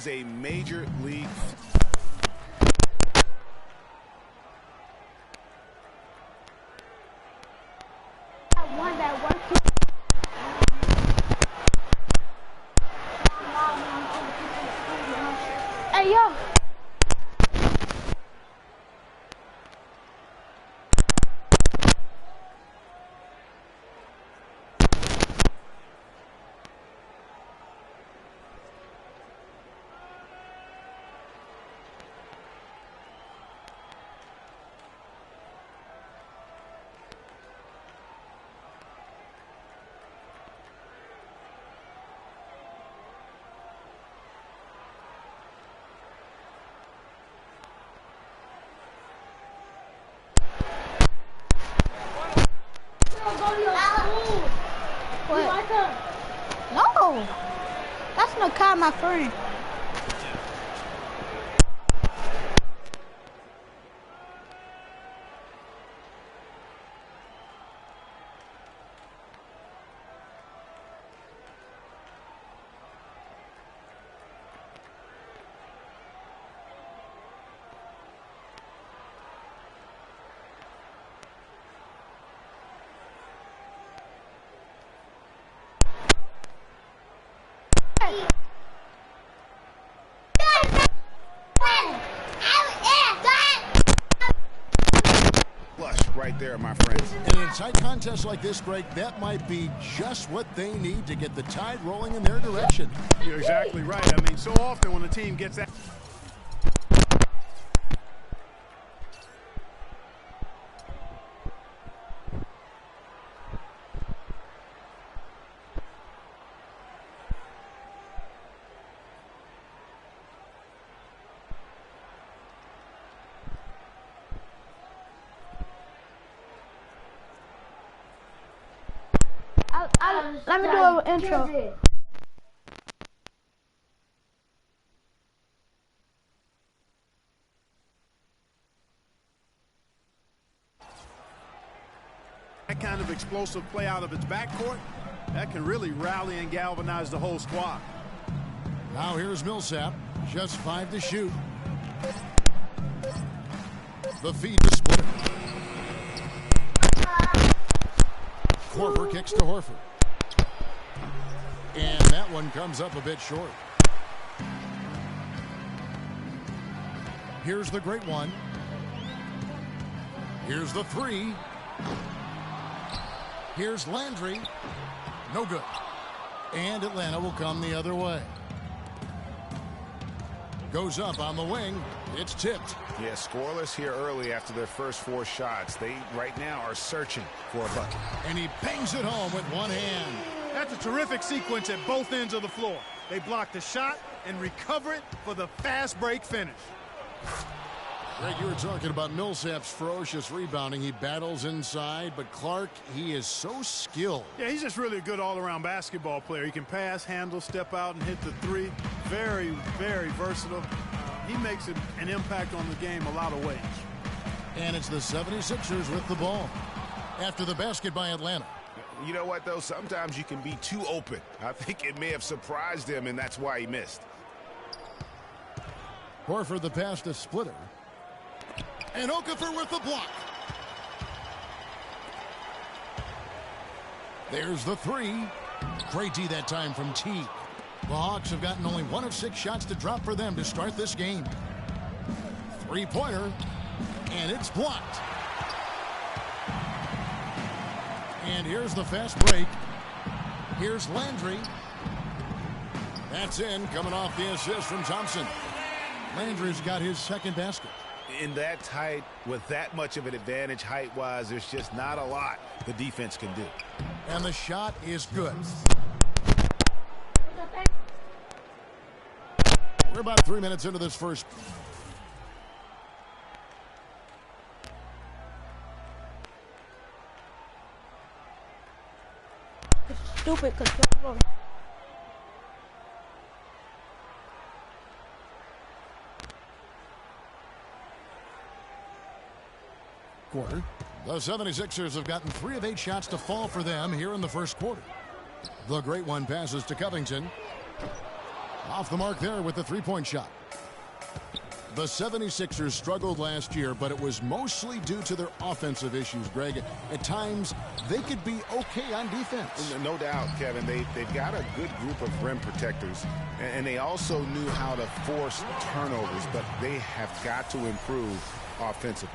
is a major league. Hey, yo. What? No, that's no car, my friend. Right there, my friends. In a tight contest like this, Greg, that might be just what they need to get the tide rolling in their direction. You're exactly right. I mean, so often when a team gets that. Let me do an intro. That kind of explosive play out of its backcourt, that can really rally and galvanize the whole squad. Now here's Millsap, just 5 to shoot. The feed to Splitter. Korver kicks to Horford. And that one comes up a bit short. Here's the great one. Here's the three. Here's Landry. No good. And Atlanta will come the other way. Goes up on the wing. It's tipped. Yeah, scoreless here early after their first 4 shots. They right now are searching for a bucket. And he bangs it home with one hand. That's a terrific sequence at both ends of the floor. They block the shot and recover it for the fast break finish. Greg, you were talking about Millsap's ferocious rebounding. He battles inside, but Clark, he is so skilled. Yeah, he's just really a good all-around basketball player. He can pass, handle, step out, and hit the three. Very, very versatile. He makes an impact on the game a lot of ways. And it's the 76ers with the ball after the basket by Atlanta. You know what, though? Sometimes you can be too open. I think it may have surprised him, and that's why he missed. Horford the pass to Splitter. And Okafor with the block. There's the three. Great D that time from Teague. The Hawks have gotten only 1 of 6 shots to drop for them to start this game. Three-pointer. And it's blocked. And here's the fast break. Here's Landry. That's in, coming off the assist from Thompson. Landry's got his second basket. In that tight, with that much of an advantage height-wise, there's just not a lot the defense can do. And the shot is good. We're about 3 minutes into this first. Stupid control. Quarter. The 76ers have gotten 3 of 8 shots to fall for them here in the first quarter. The great one passes to Covington. Off the mark there with the three-point shot. The 76ers struggled last year, but it was mostly due to their offensive issues, Greg. At times, they could be okay on defense. No doubt, Kevin. They've got a good group of rim protectors, and they also knew how to force turnovers, but they have got to improve offensively.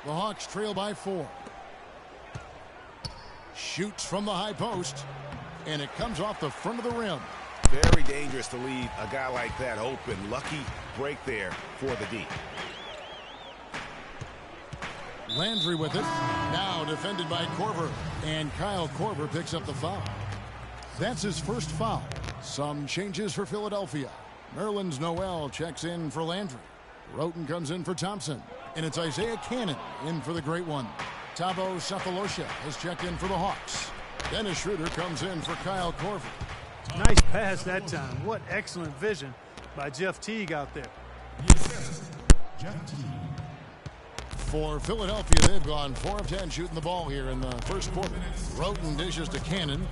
The Hawks trail by 4. Shoots from the high post, and it comes off the front of the rim. Very dangerous to leave a guy like that open. Lucky break there for the D. Landry with it. Now defended by Korver. And Kyle Korver picks up the foul. That's his first foul. Some changes for Philadelphia. Nerlens Noel checks in for Landry. Roten comes in for Thompson. And it's Isaiah Cannon in for the great one. Thabo Sefolosha has checked in for the Hawks. Dennis Schroeder comes in for Kyle Korver. Nice pass that time. What excellent vision by Jeff Teague out there. For Philadelphia, they've gone 4 of 10 shooting the ball here in the first quarter. Roten dishes to Cannon.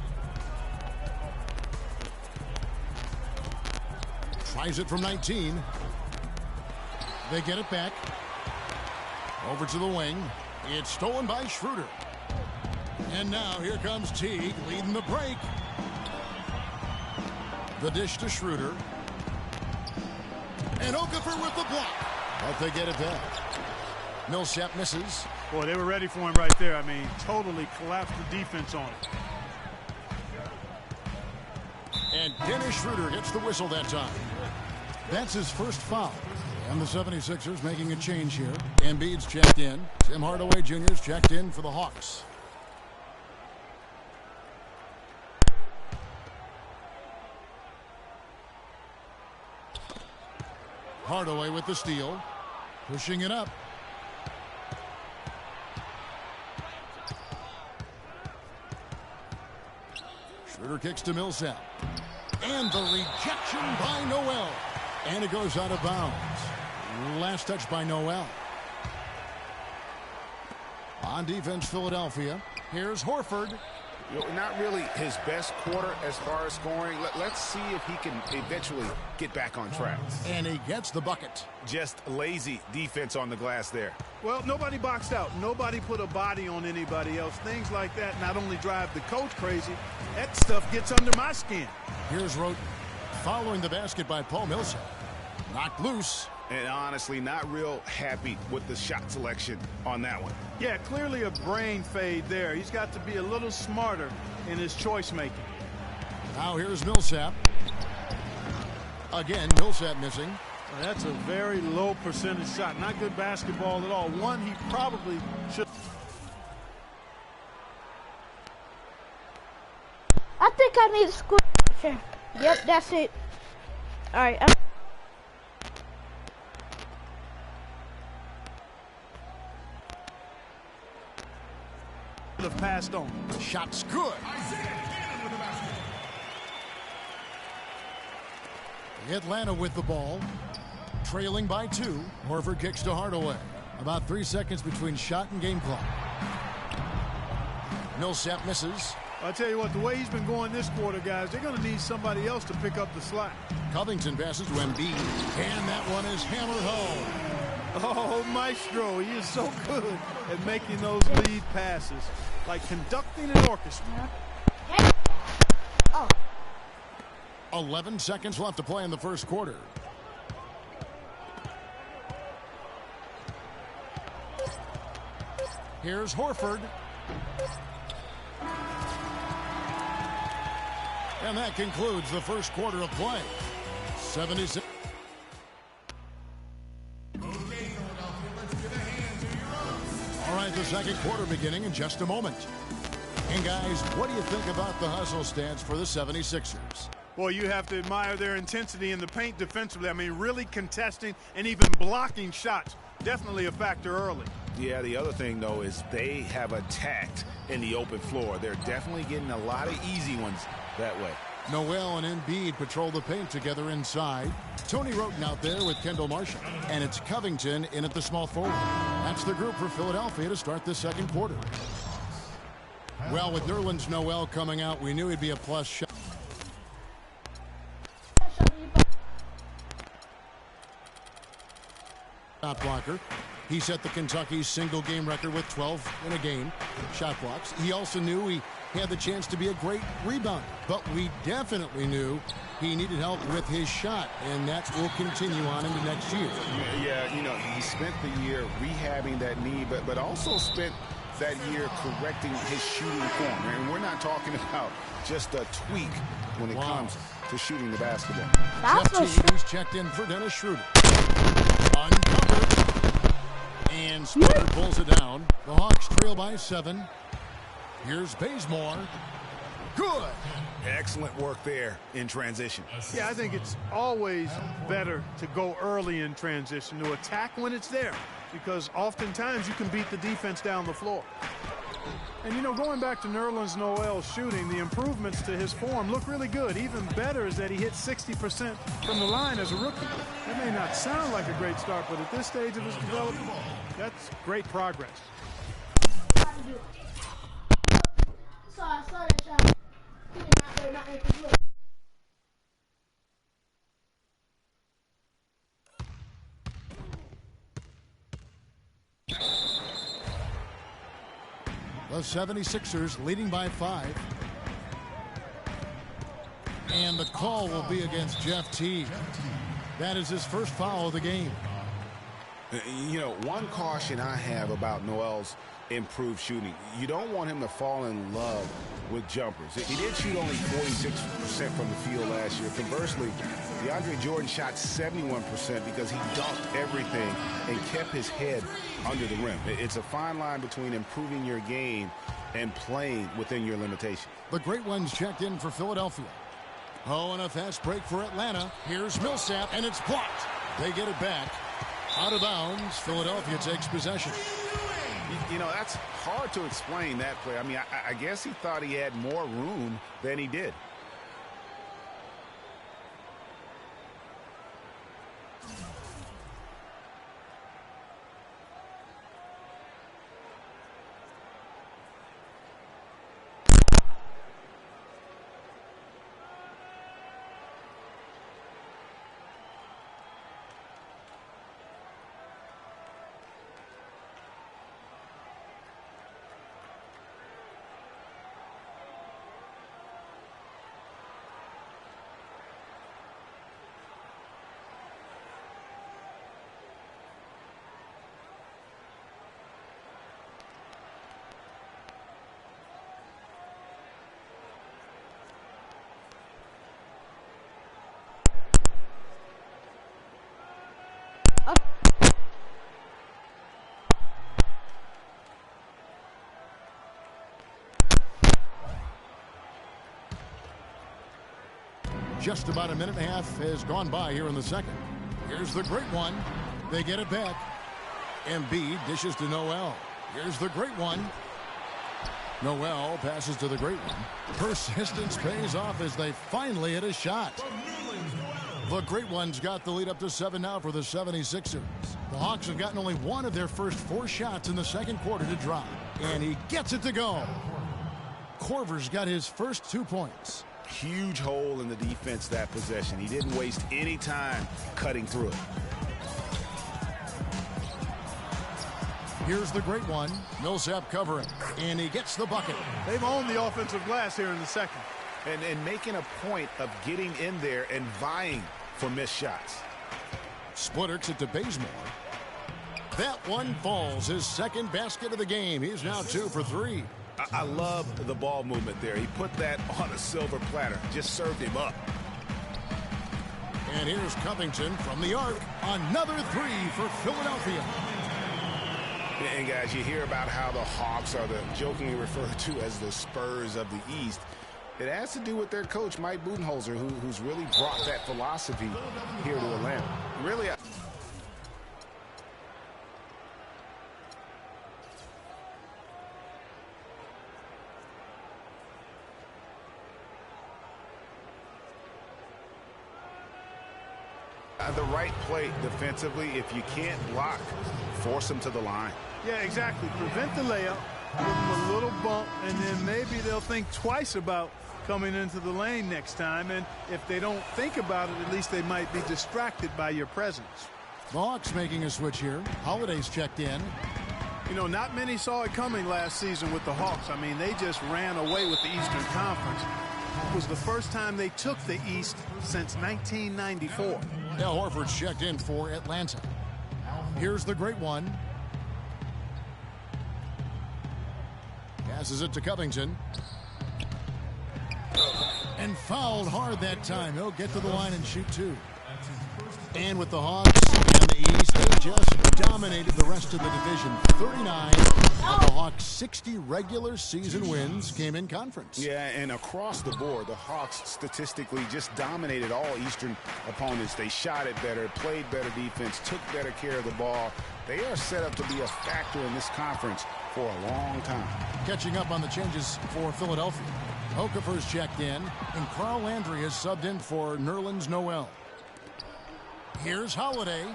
Tries it from 19. They get it back. Over to the wing. It's stolen by Schroeder. And now here comes Teague leading the break. The dish to Schroeder. And Okafor with the block. But they get it back. Millsap misses. Boy, they were ready for him right there. I mean, totally collapsed the defense on it. And Dennis Schroeder gets the whistle that time. That's his first foul. And the 76ers making a change here. Embiid's checked in. Tim Hardaway Jr.'s checked in for the Hawks. Hardaway with the steal. Pushing it up. Schroeder kicks to Millsap. And the rejection by Noel. And it goes out of bounds. Last touch by Noel. On defense, Philadelphia. Here's Horford. Not really his best quarter as far as scoring. Let's see if he can eventually get back on track. And he gets the bucket. Just lazy defense on the glass there. Well, nobody boxed out. Nobody put a body on anybody else. Things like that not only drive the coach crazy, that stuff gets under my skin. Here's Roten. Following the basket by Paul Millsap. Knocked loose. And honestly, not real happy with the shot selection on that one. Yeah, clearly a brain fade there. He's got to be a little smarter in his choice making. Now here's Millsap. Again, Millsap missing. Well, that's a very low percentage shot. Not good basketball at all. One he probably should. I think I need to score. Sure. Yep, that's it. All right. Have passed on. Shot's good. Atlanta with the ball. Trailing by 2. Horford kicks to Hardaway. About 3 seconds between shot and game clock. Millsap misses. I'll tell you what, the way he's been going this quarter, guys, they're going to need somebody else to pick up the slack. Covington passes to Embiid. And that one is hammered home. Oh, Maestro, he is so good at making those lead passes. Like conducting an orchestra. Oh. 11 seconds left to play in the first quarter. Here's Horford. And that concludes the first quarter of play. 76. All right, the second quarter beginning in just a moment. And guys, what do you think about the hustle stats for the 76ers? Well, you have to admire their intensity in the paint defensively. I mean, really contesting and even blocking shots. Definitely a factor early. Yeah, the other thing, though, is they have attacked in the open floor. They're definitely getting a lot of easy ones that way. Noel and Embiid patrol the paint together inside. Tony Roten out there with Kendall Marshall. And it's Covington in at the small forward. That's the group for Philadelphia to start the second quarter. Well, with Nerlens Noel coming out, we knew he'd be a plus shot. playmaker. He set the Kentucky single-game record with 12 in a game, shot blocks. He also knew he had the chance to be a great rebounder, but we definitely knew he needed help with his shot, and that will continue on into next year. Yeah, you know, he spent the year rehabbing that knee, but also spent that year correcting his shooting form. And we're not talking about just a tweak when it comes to shooting the basketball. He's checked in for Dennis Schroeder. Uncovered. And Splitter pulls it down. The Hawks trail by 7. Here's Bazemore. Good. Excellent work there in transition. Yeah, I think it's always better to go early in transition, to attack when it's there, because oftentimes you can beat the defense down the floor. And, you know, going back to Nerlens Noel's shooting, the improvements to his form look really good. Even better is that he hit 60% from the line as a rookie. That may not sound like a great start, but at this stage of his development, that's great progress. So I saw that shot. He did not make it look. The 76ers leading by 5. And the call will be against Jeff Teague. That is his first foul of the game. You know, one caution I have about Noel's improved shooting, you don't want him to fall in love with jumpers. He did shoot only 46% from the field last year. Conversely, DeAndre Jordan shot 71% because he dunked everything and kept his head under the rim. It's a fine line between improving your game and playing within your limitations. The great ones checked in for Philadelphia. Oh, and a fast break for Atlanta. Here's Millsap, and it's blocked. They get it back. Out of bounds, Philadelphia takes possession. You know, that's hard to explain that play. I mean, I guess he thought he had more room than he did. Just about a minute and a half has gone by here in the second. Here's the great one. They get it back. Embiid dishes to Noel. Here's the great one. Noel passes to the great one. Persistence pays off as they finally hit a shot. The great one's got the lead up to 7 now for the 76ers. The Hawks have gotten only one of their first 4 shots in the second quarter to drop. And he gets it to go. Korver's got his first 2 points. Huge hole in the defense that possession. He didn't waste any time cutting through it. Here's the great one. Millsap covering. And he gets the bucket. They've owned the offensive glass here in the second. And making a point of getting in there and vying for missed shots. Splitter's it to Bazemore. That one falls. His second basket of the game. He's now 2 for 3. I love the ball movement there. He put that on a silver platter. Just served him up. And here's Covington from the arc. Another 3 for Philadelphia. And guys, you hear about how the Hawks are the jokingly referred to as the Spurs of the East. It has to do with their coach, Mike Budenholzer, who's really brought that philosophy here to Atlanta. Really, the right play defensively. If you can't block, force them to the line. Yeah, exactly. Prevent the layup, give them a little bump, and then maybe they'll think twice about coming into the lane next time. And if they don't think about it, at least they might be distracted by your presence. The Hawks making a switch here. Holiday's checked in. You know, not many saw it coming last season with the Hawks. I mean, they just ran away with the Eastern Conference. It was the first time they took the East since 1994. Al Horford's checked in for Atlanta. Here's the great one. Passes it to Covington. And fouled hard that time. He'll get to the line and shoot two. And with the Hawks and the East, they just dominated the rest of the division. 39 of the Hawks' 60 regular season wins came in conference. Yeah, and across the board, the Hawks statistically just dominated all Eastern opponents. They shot it better, played better defense, took better care of the ball. They are set up to be a factor in this conference for a long time. Catching up on the changes for Philadelphia. Okafor's checked in, and Carl Landry has subbed in for Nerlens Noel. Here's Holiday.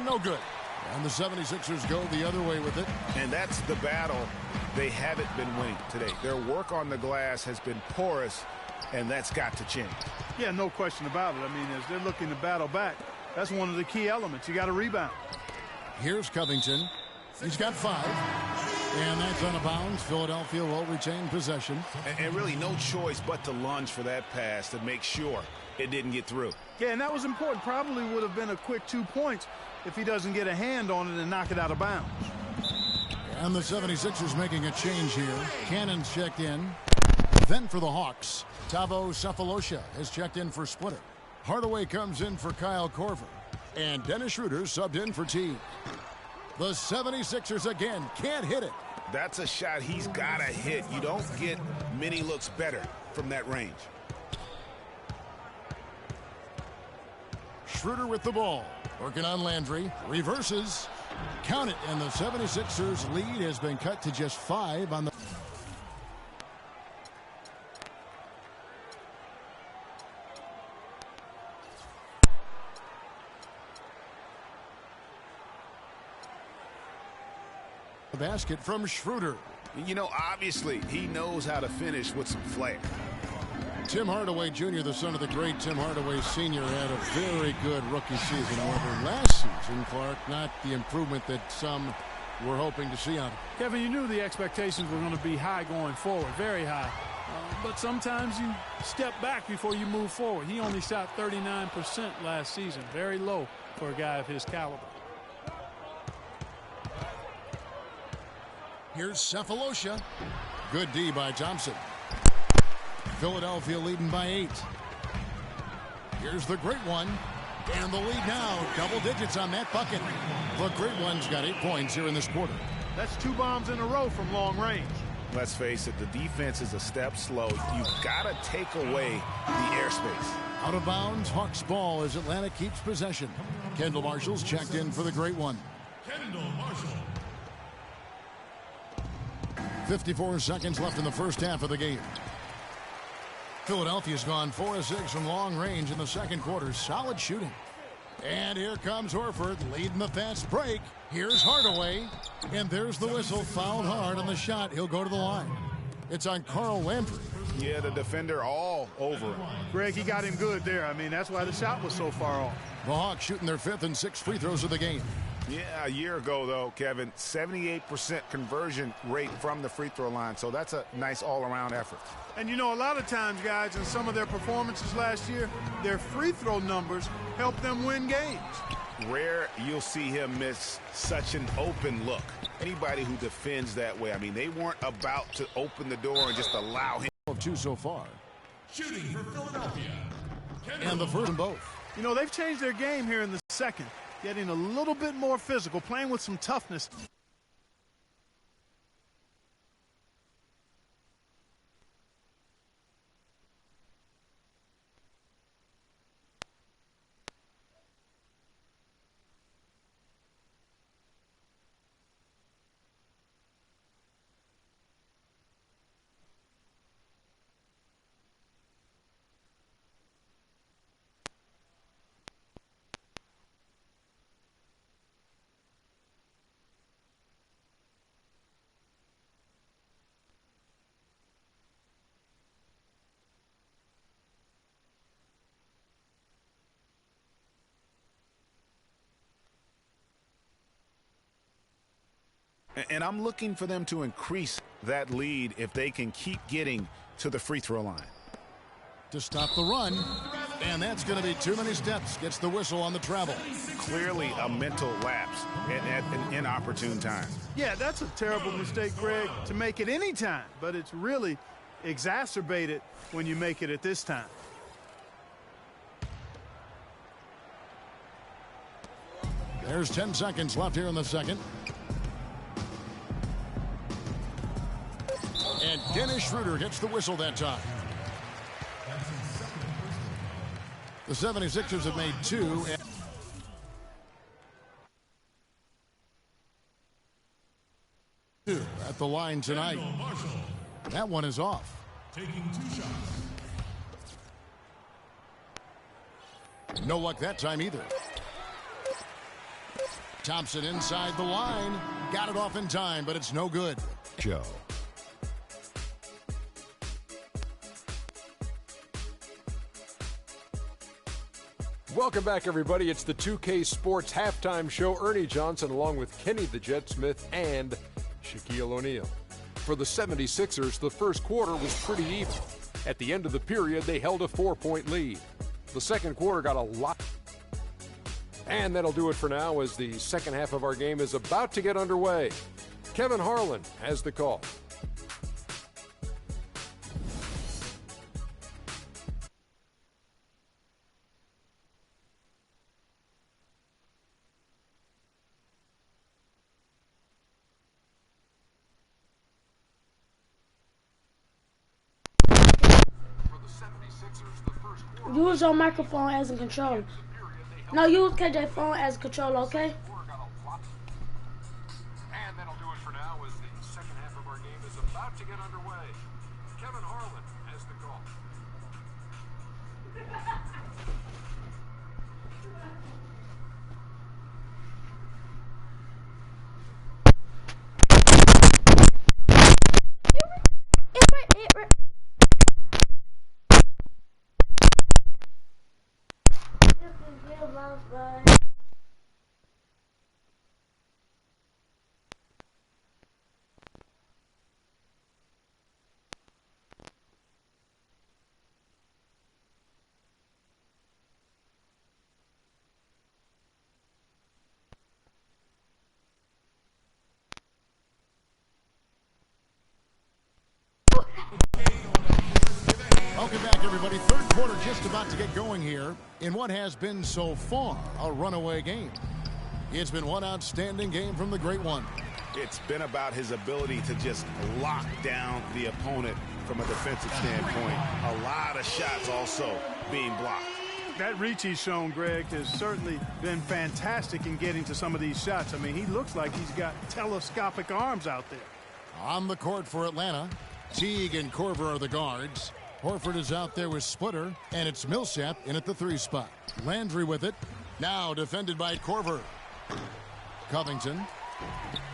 No good. And the 76ers go the other way with it. And that's the battle they haven't been winning today. Their work on the glass has been porous, and that's got to change. Yeah, no question about it. I mean, as they're looking to battle back, that's one of the key elements. You got to rebound. Here's Covington. He's got 5. And that's out of bounds. Philadelphia will retain possession. And really no choice but to lunge for that pass to make sure it didn't get through. Yeah, and that was important. Probably would have been a quick 2 points if he doesn't get a hand on it and knock it out of bounds. And the 76ers making a change here. Cannon's checked in. Then for the Hawks, Tavo Cephalosha has checked in for Splitter. Hardaway comes in for Kyle Korver. And Dennis Schroeder subbed in for T. The 76ers again can't hit it. That's a shot he's got to hit. You don't get many looks better from that range. Schroeder with the ball. Working on Landry. Reverses. Count it. And the 76ers lead has been cut to just 5 on the... basket from Schroeder. You know, obviously, he knows how to finish with some flair. Tim Hardaway Jr., the son of the great Tim Hardaway Sr., had a very good rookie season. However, last season, Clark, not the improvement that some were hoping to see on him. Kevin, you knew the expectations were going to be high going forward, very high. But sometimes you step back before you move forward. He only shot 39% last season, very low for a guy of his caliber. Here's Cephalosha. Good D by Thompson. Philadelphia leading by 8. Here's the great one. And the lead now, double digits on that bucket. The great one's got 8 points here in this quarter. That's 2 bombs in a row from long range. Let's face it, the defense is a step slow. You've got to take away the airspace. Out of bounds, Hawks ball as Atlanta keeps possession. Kendall Marshall's checked in for the great one. Kendall Marshall. 54 seconds left in the first half of the game. Philadelphia's gone 4 of 6 from long range in the second quarter. Solid shooting. And here comes Horford leading the fast break. Here's Hardaway. And there's the whistle. Fouled hard on the shot. He'll go to the line. It's on Carl Landry. Yeah, the defender all over him. Greg, he got him good there. I mean, that's why the shot was so far off. The Hawks shooting their 5th and 6th free throws of the game. Yeah, a year ago, though, Kevin, 78% conversion rate from the free throw line. So that's a nice all-around effort. And, you know, a lot of times, guys, in some of their performances last year, their free throw numbers helped them win games. Rare you'll see him miss such an open look. Anybody who defends that way, I mean, they weren't about to open the door and just allow him. Of 2 so far. Shooting for Philadelphia. And the first in both. You know, they've changed their game here in the second. Getting a little bit more physical, playing with some toughness. And I'm looking for them to increase that lead if they can keep getting to the free throw line. To stop the run, and that's going to be too many steps. Gets the whistle on the travel. Clearly a mental lapse at an inopportune time. Yeah, that's a terrible mistake, Greg, to make it any time, but it's really exacerbated when you make it at this time. There's 10 seconds left here in the second. And Dennis Schroeder gets the whistle that time. The 76ers have made 2. At the line tonight. That one is off. Taking 2 shots. No luck that time either. Thompson inside the line. Got it off in time, but it's no good. Joe. Welcome back, everybody. It's the 2K Sports Halftime Show. Ernie Johnson along with Kenny the Jet Smith and Shaquille O'Neal. For the 76ers, the first quarter was pretty even. At the end of the period, they held a 4-point lead. The second quarter got a lot. And that'll do it for now as the second half of our game is about to get underway. Kevin Harlan has the call. Use your microphone as a controller. No, use KJ's phone as a controller, okay? And that'll do it for now as the second half of our game is about to get underway. Kevin Harlan has the call. Welcome back, everybody. Third quarter just about to get going here in what has been so far a runaway game. It's been one outstanding game from the Great One. It's been about his ability to just lock down the opponent from a defensive standpoint. A lot of shots also being blocked. That reach he's shown, Greg, has certainly been fantastic in getting to some of these shots. I mean, he looks like he's got telescopic arms out there. On the court for Atlanta, Teague and Korver are the guards. Horford is out there with Splitter, and it's Millsap in at the 3 spot. Landry with it. Now defended by Korver. Covington.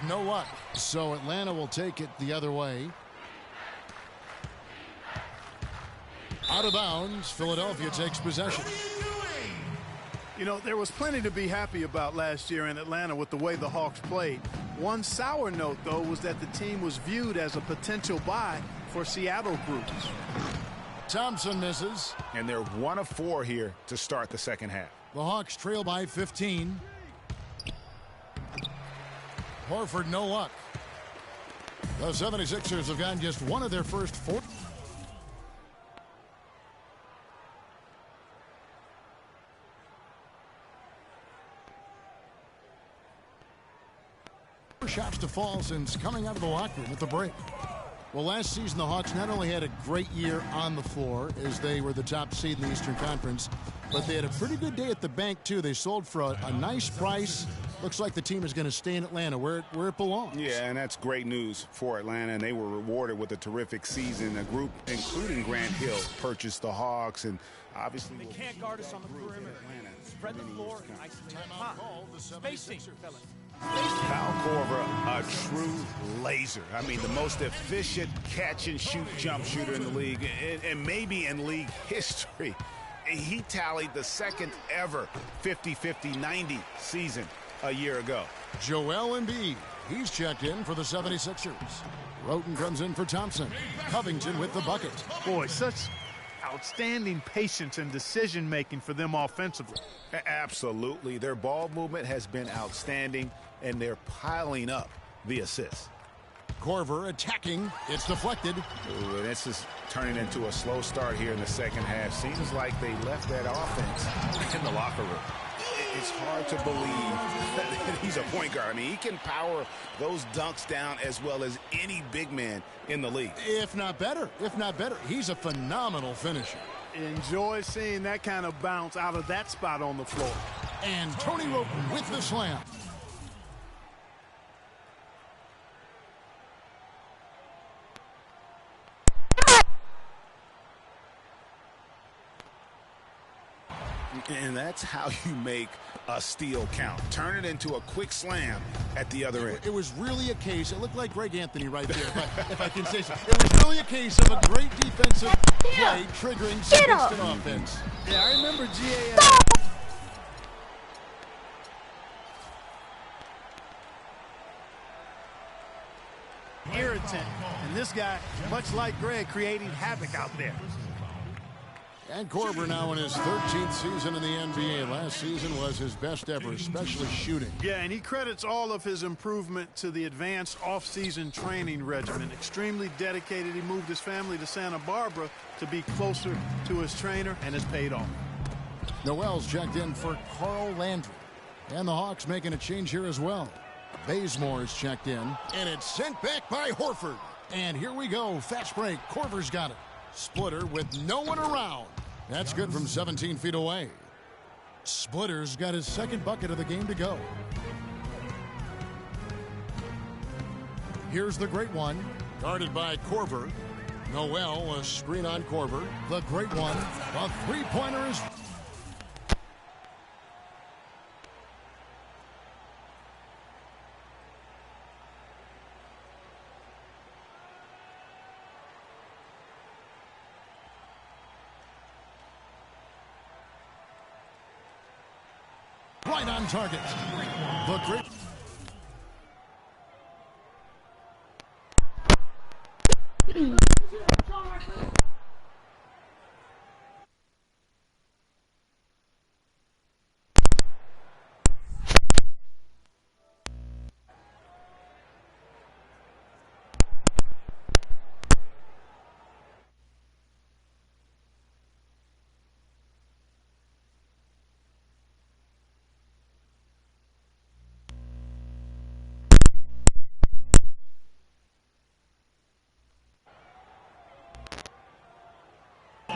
No luck. So Atlanta will take it the other way. Out of bounds. Philadelphia takes possession. You know, there was plenty to be happy about last year in Atlanta with the way the Hawks played. One sour note, though, was that the team was viewed as a potential buy for Seattle groups. Thompson misses. And they're 1 of 4 here to start the second half. The Hawks trail by 15. Horford, no luck. The 76ers have gotten just one of their first 4. Shots to fall since coming out of the locker room at the break. Well, last season the Hawks not only had a great year on the floor as they were the top seed in the Eastern Conference, but they had a pretty good day at the bank too. They sold for a nice price. Looks like the team is going to stay in Atlanta where it belongs. Yeah, and that's great news for Atlanta, and they were rewarded with a terrific season. A group, including Grant Hill, purchased the Hawks, and obviously They can't guard us on the perimeter. Spread the floor and isolate the top. Spacing, fellas. Kyle Korver, a true laser. I mean, the most efficient catch-and-shoot jump shooter in the league, and maybe in league history. He tallied the second ever 50-50-90 season a year ago. Joel Embiid He's checked in for the 76ers. Roten comes in for Thompson. Covington with the bucket. Boy, such outstanding patience and decision-making for them offensively. Absolutely. Their ball movement has been outstanding, and they're piling up the assists. Korver attacking. It's deflected. Ooh, and this is turning into a slow start here in the second half. Seems like they left that offense in the locker room. It's hard to believe that he's a point guard. I mean, he can power those dunks down as well as any big man in the league. If not better. He's a phenomenal finisher. Enjoy seeing that kind of bounce out of that spot on the floor. And Tony Roten with the slam. And that's how you make a steal count. Turn it into a quick slam at the other end. It was really a case, it looked like Greg Anthony right there, if I can say so. It was really a case of a great defensive play triggering some instant offense. Yeah, I remember GA. Irritant. And this guy, much like Greg, creating havoc out there. And Korver now in his 13th season in the NBA. Last season was his best ever, especially shooting. Yeah, and he credits all of his improvement to the advanced off-season training regimen. Extremely dedicated. He moved his family to Santa Barbara to be closer to his trainer, and it's paid off. Noel's checked in for Carl Landry. And the Hawks making a change here as well. Bazemore's checked in, and it's sent back by Horford. And here we go, fast break. Korver's got it. Splitter with no one around. That's good from 17 feet away. Splitter's got his second bucket of the game to go. Here's the great one, guarded by Korver. Noel, a screen on Korver. The great one, a three-pointer is... right on target. The great...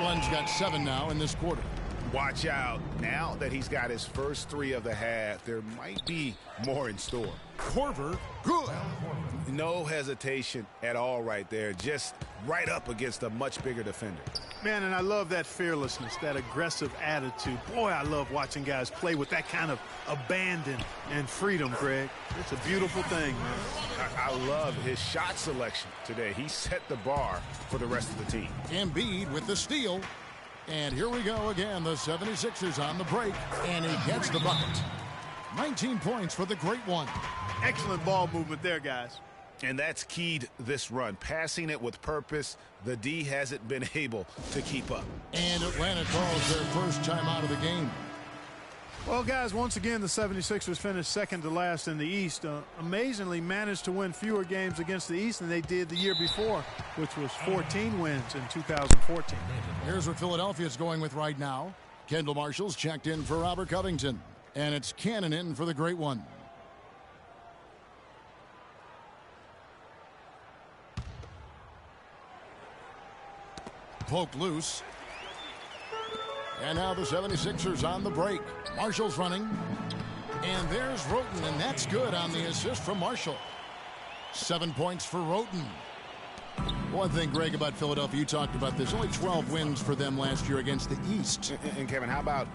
One's got 7 now in this quarter. Watch out. Now that he's got his first 3 of the half, there might be more in store. Korver, good. No hesitation at all right there. Just right up against a much bigger defender. Man, and I love that fearlessness, that aggressive attitude. Boy, I love watching guys play with that kind of abandon and freedom, Greg. It's a beautiful thing, man. I love his shot selection today. He set the bar for the rest of the team. Embiid with the steal. And here we go again. The 76ers on the break. And he gets the bucket. 19 points for the great one. Excellent ball movement there, guys. And that's keyed this run. Passing it with purpose. The D hasn't been able to keep up. And Atlanta calls their first time out of the game. Well, guys, once again, the 76ers finished second to last in the East. Amazingly managed to win fewer games against the East than they did the year before, which was 14 wins in 2014. Here's what Philadelphia's going with right now. Kendall Marshall's checked in for Robert Covington. And it's Cannon in for the great one. Poked loose. And now the 76ers on the break. Marshall's running. And there's Roten, and that's good on the assist from Marshall. 7 points for Roten. One thing, Greg, about Philadelphia, you talked about this. Only 12 wins for them last year against the East. And Kevin, how about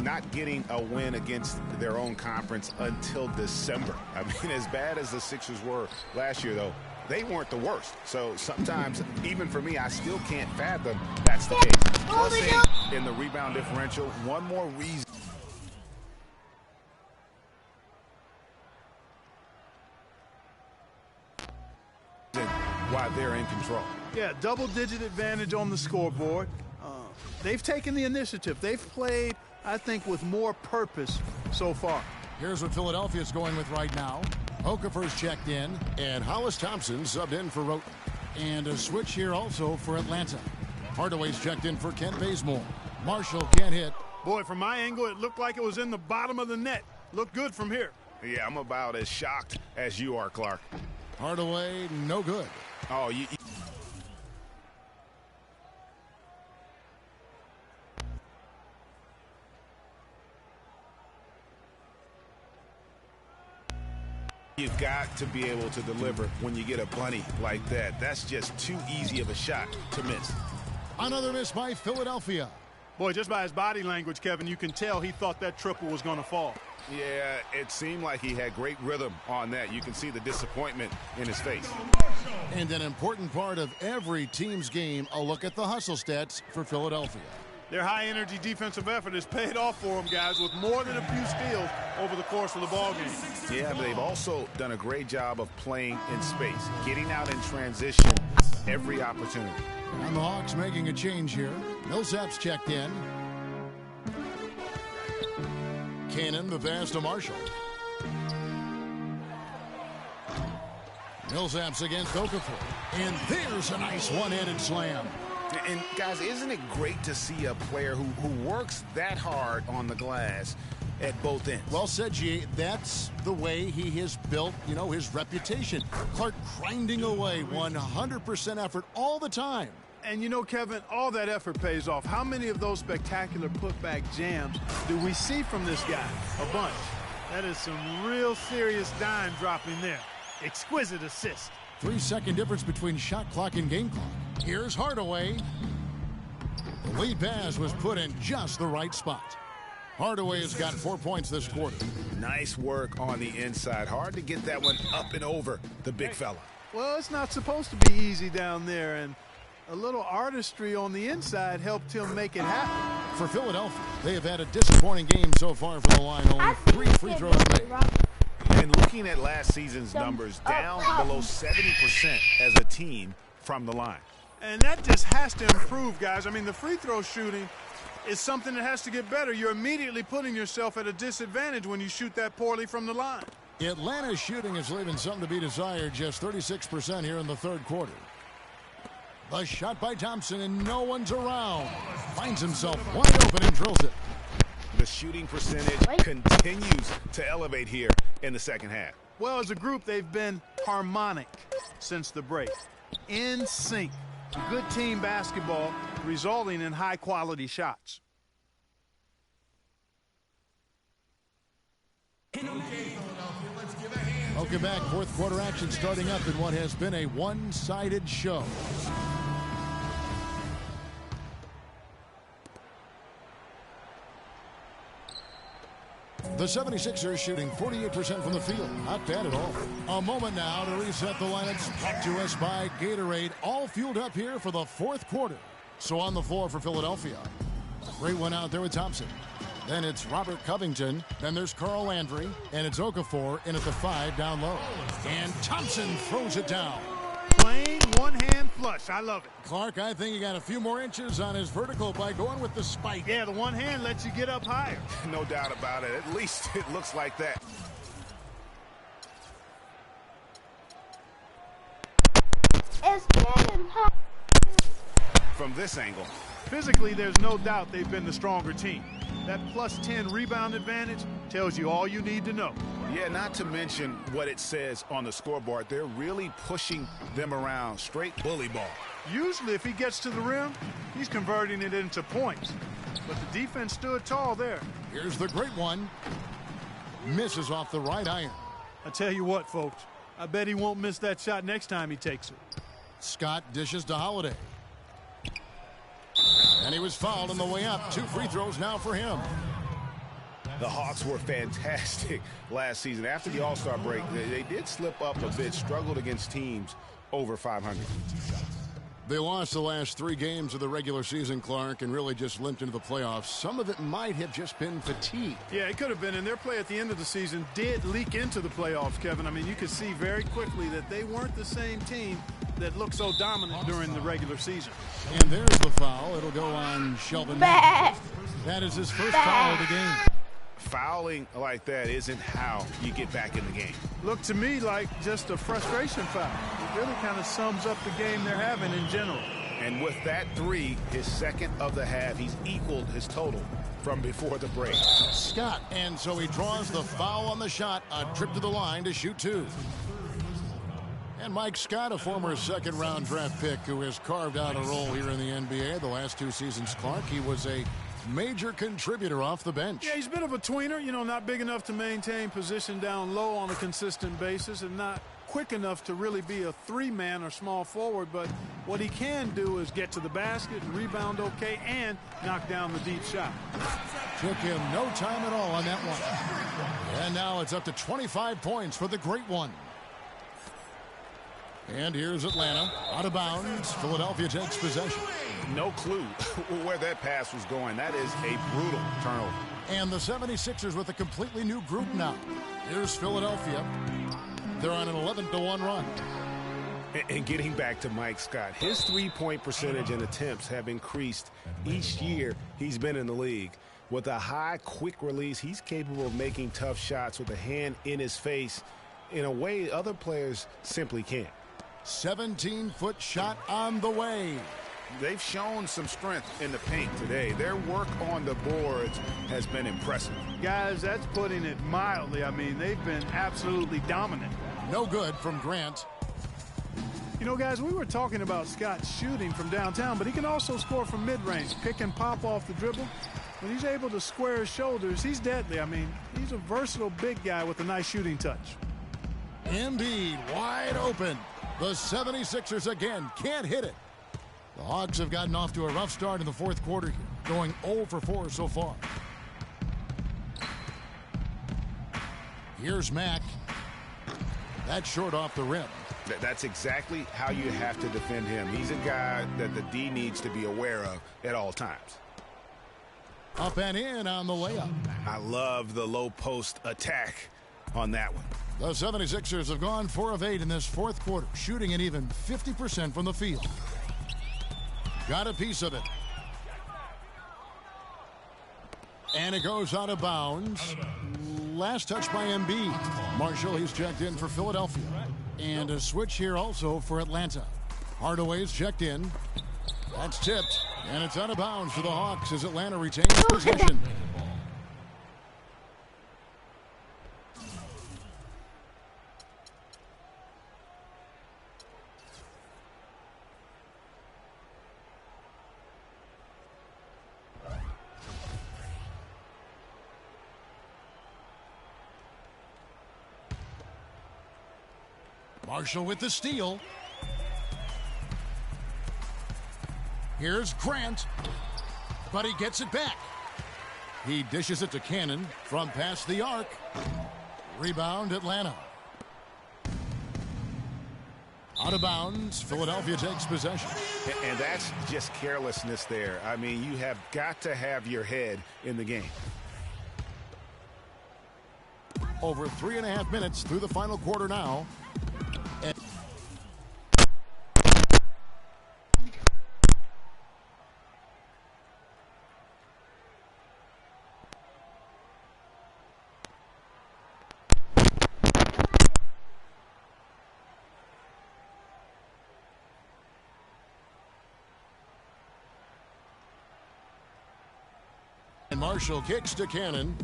not getting a win against their own conference until December? I mean, as bad as the Sixers were last year, though, they weren't the worst. So sometimes, even for me, I still can't fathom that's the case. Plus 8 in the rebound differential. One more reason. while they're in control. Yeah, double-digit advantage on the scoreboard. They've taken the initiative. They've played, I think, with more purpose so far. Here's what Philadelphia's going with right now. Okafor's checked in, and Hollis Thompson subbed in for Roten. And a switch here also for Atlanta. Hardaway's checked in for Kent Bazemore. Marshall can't hit. Boy, from my angle, it looked like it was in the bottom of the net. Looked good from here. Yeah, I'm about as shocked as you are, Clark. Hardaway, no good. Oh, you've got to be able to deliver when you get a bunny like that. That's just too easy of a shot to miss. Another miss by Philadelphia. Boy, just by his body language, Kevin, you can tell he thought that triple was going to fall. Yeah, it seemed like he had great rhythm on that. You can see the disappointment in his face. And an important part of every team's game, a look at the hustle stats for Philadelphia. Their high-energy defensive effort has paid off for them, guys, with more than a few steals over the course of the ballgame. Yeah, but they've also done a great job of playing in space, getting out in transition every opportunity. And the Hawks making a change here. Millsap's checked in. Cannon, the pass to Marshall. Millsap's against Okafor. And there's a nice one-handed slam. And, guys, isn't it great to see a player who works that hard on the glass at both ends? Well said, G. That's the way he has built, his reputation. Clark grinding away, 100% effort all the time. And, Kevin, all that effort pays off. How many of those spectacular putback jams do we see from this guy? A bunch. That is some real serious dime dropping there. Exquisite assist. 3-second difference between shot clock and game clock. Here's Hardaway. The lead pass was put in just the right spot. Hardaway has got 4 points this quarter. Nice work on the inside. Hard to get that one up and over the big fella. Well, it's not supposed to be easy down there, and a little artistry on the inside helped him make it happen. For Philadelphia, they have had a disappointing game so far from the line. Only 3 free throws made. And looking at last season's numbers, down below 70% as a team from the line. And that just has to improve, guys. I mean, the free throw shooting is something that has to get better. You're immediately putting yourself at a disadvantage when you shoot that poorly from the line. Atlanta's shooting is leaving something to be desired, just 36% here in the third quarter. The shot by Thompson, and no one's around. Finds himself wide open and drills it. The shooting percentage continues to elevate here in the second half. Well, as a group, they've been harmonic since the break. In sync. Good team basketball, resulting in high-quality shots. Welcome back. Fourth quarter action starting up in what has been a one-sided show. The 76ers shooting 48% from the field. Not bad at all. A moment now to reset the lineups. Brought to us by Gatorade. All fueled up here for the fourth quarter. So on the floor for Philadelphia. Great one out there with Thompson. Then it's Robert Covington. Then there's Carl Landry. And it's Okafor in at the 5 down low. And Thompson throws it down. Plain one-hand flush. I love it. Clark, I think he got a few more inches on his vertical by going with the spike. Yeah, the one hand lets you get up higher. No doubt about it. At least it looks like that. It's getting hot. From this angle. Physically, there's no doubt they've been the stronger team. That plus 10 rebound advantage tells you all you need to know. Yeah, not to mention what it says on the scoreboard. They're really pushing them around. Straight bully ball. Usually, if he gets to the rim, he's converting it into points. But the defense stood tall there. Here's the great one. Misses off the right iron. I tell you what, folks. I bet he won't miss that shot next time he takes it. Scott dishes to Holiday. And he was fouled on the way up. 2 free throws now for him. The Hawks were fantastic last season. After the All-Star break, they did slip up a bit, struggled against teams over 500. They lost the last 3 games of the regular season, Clark, and really just limped into the playoffs. Some of it might have just been fatigue. Yeah, it could have been, and their play at the end of the season did leak into the playoffs, Kevin. I mean, you could see very quickly that they weren't the same team that looked so dominant during the regular season. And there's the foul. It'll go on Shelvin. That is his first foul of the game. Fouling like that isn't how you get back in the game. Looked to me like just a frustration foul. It really kind of sums up the game they're having in general. And with that three, his second of the half, he's equaled his total from before the break. Scott, and so he draws the foul on the shot, a trip to the line to shoot two. And Mike Scott, a former second-round draft pick who has carved out a role here in the NBA the last 2 seasons, Clark. He was a major contributor off the bench. Yeah, he's a bit of a tweener, you know, not big enough to maintain position down low on a consistent basis and not quick enough to really be a three-man or small forward, but what he can do is get to the basket, rebound okay, and knock down the deep shot. Took him no time at all on that one. And now it's up to 25 points for the Great One. And here's Atlanta, out of bounds. Philadelphia takes possession. No clue where that pass was going. That is a brutal turnover. And the 76ers with a completely new group now. Here's Philadelphia. They're on an 11-1 run. And getting back to Mike Scott, his three-point percentage and attempts have increased each year he's been in the league. With a high, quick release, he's capable of making tough shots with a hand in his face in a way other players simply can't. 17-foot shot on the way. They've shown some strength in the paint today. Their work on the boards has been impressive. Guys, that's putting it mildly. I mean, they've been absolutely dominant. No good from Grant. You know, guys, we were talking about Scott shooting from downtown, but he can also score from mid-range, pick and pop off the dribble. When he's able to square his shoulders, he's deadly. I mean, he's a versatile big guy with a nice shooting touch. Embiid wide open. The 76ers again can't hit it. The Hawks have gotten off to a rough start in the fourth quarter here, going 0 for 4 so far. Here's Mack. That's short off the rim. That's exactly how you have to defend him. He's a guy that the D needs to be aware of at all times. Up and in on the layup. I love the low post attack on that one. The 76ers have gone 4 of 8 in this fourth quarter, shooting an even 50% from the field. Got a piece of it. And it goes out of bounds. Last touch by Embiid. Marshall, he's checked in for Philadelphia. And a switch here also for Atlanta. Hardaway's checked in. That's tipped. And it's out of bounds for the Hawks as Atlanta retains possession. Marshall with the steal. Here's Grant, but he gets it back. He dishes it to Cannon from past the arc. Rebound, Atlanta. Out of bounds, Philadelphia takes possession. And that's just carelessness there. I mean, you have got to have your head in the game. Over 3.5 minutes through the final quarter now. And Marshall kicks to Cannon.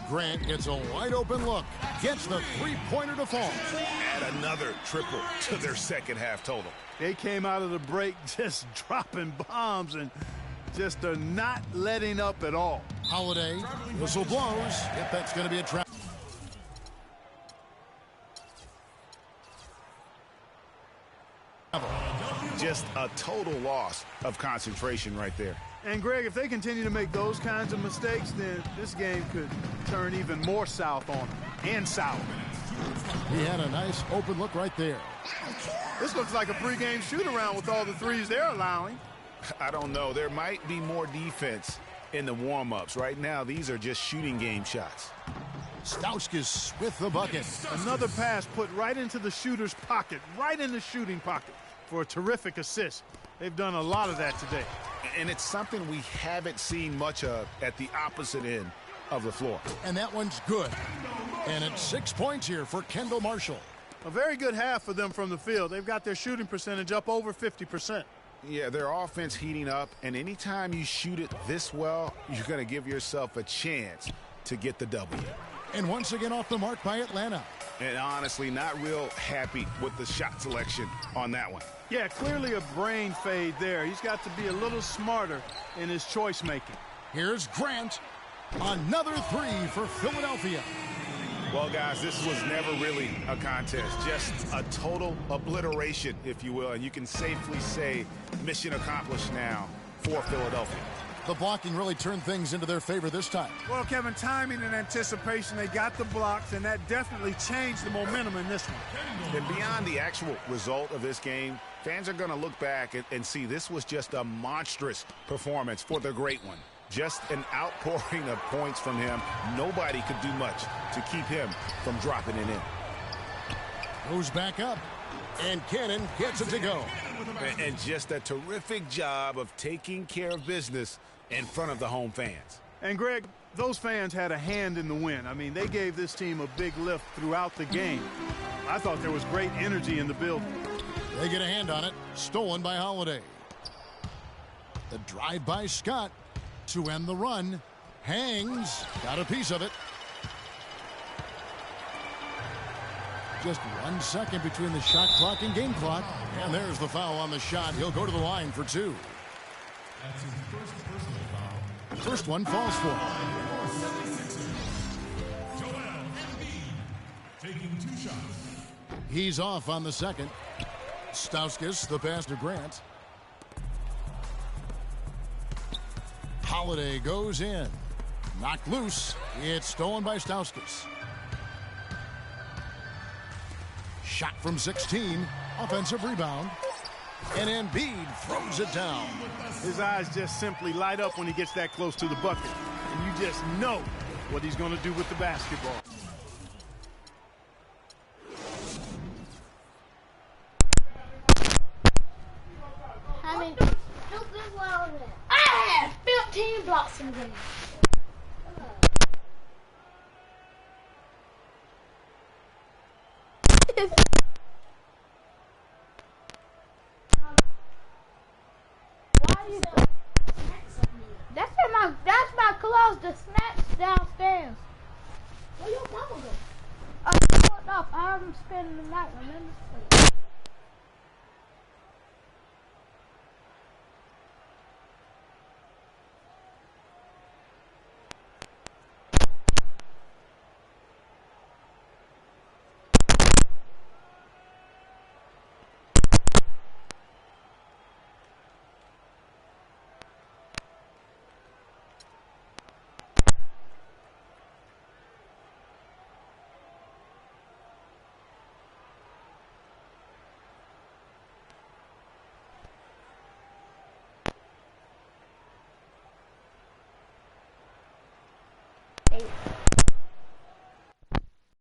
Grant gets a wide open look. Gets the three-pointer to fall. Add another triple to their second half total. They came out of the break just dropping bombs and just are not letting up at all. Holiday, whistle blows. If that's going to be a trap. Just a total loss of concentration right there. And, Greg, if they continue to make those kinds of mistakes, then this game could turn even more south on them, and south. He had a nice open look right there. This looks like a pregame shoot-around with all the threes they're allowing. I don't know. There might be more defense in the warm-ups. Right now, these are just shooting game shots. Stauskas with the bucket. Another pass put right into the shooter's pocket, right in the shooting pocket for a terrific assist. They've done a lot of that today. And it's something we haven't seen much of at the opposite end of the floor. And that one's good. And it's 6 points here for Kendall Marshall. A very good half for them from the field. They've got their shooting percentage up over 50%. Yeah, their offense heating up, and anytime you shoot it this well, you're going to give yourself a chance to get the W. And once again off the mark by Atlanta. And honestly, not real happy with the shot selection on that one. Yeah, clearly a brain fade there. He's got to be a little smarter in his choice making. Here's Grant. Another three for Philadelphia. Well, guys, this was never really a contest, just a total obliteration, if you will. And you can safely say mission accomplished now for Philadelphia. The blocking really turned things into their favor this time. Well, Kevin, timing and anticipation, they got the blocks, and that definitely changed the momentum in this one. And beyond the actual result of this game, fans are going to look back and see this was just a monstrous performance for the great one. Just an outpouring of points from him. Nobody could do much to keep him from dropping it in. Goes back up, and Cannon gets it to go. And just a terrific job of taking care of business in front of the home fans. And, Greg, those fans had a hand in the win. I mean, they gave this team a big lift throughout the game. I thought there was great energy in the building. They get a hand on it. Stolen by Holiday. The drive by Scott to end the run. Hangs. Got a piece of it. Just 1 second between the shot clock and game clock. And there's the foul on the shot. He'll go to the line for two. That's his first personal foul. First one falls for him. Joel Embiid taking 2 shots. He's off on the second. Stauskas, the pass to Grant. Holiday goes in. Knocked loose. It's stolen by Stauskas. Shot from 16. Offensive rebound. And Embiid throws it down. His eyes just simply light up when he gets that close to the bucket. And you just know what he's going to do with the basketball. I had 15 blocks in the game. That's my clothes, the snacks downstairs. Where your mama go? I put up. I'm spending the night, remember?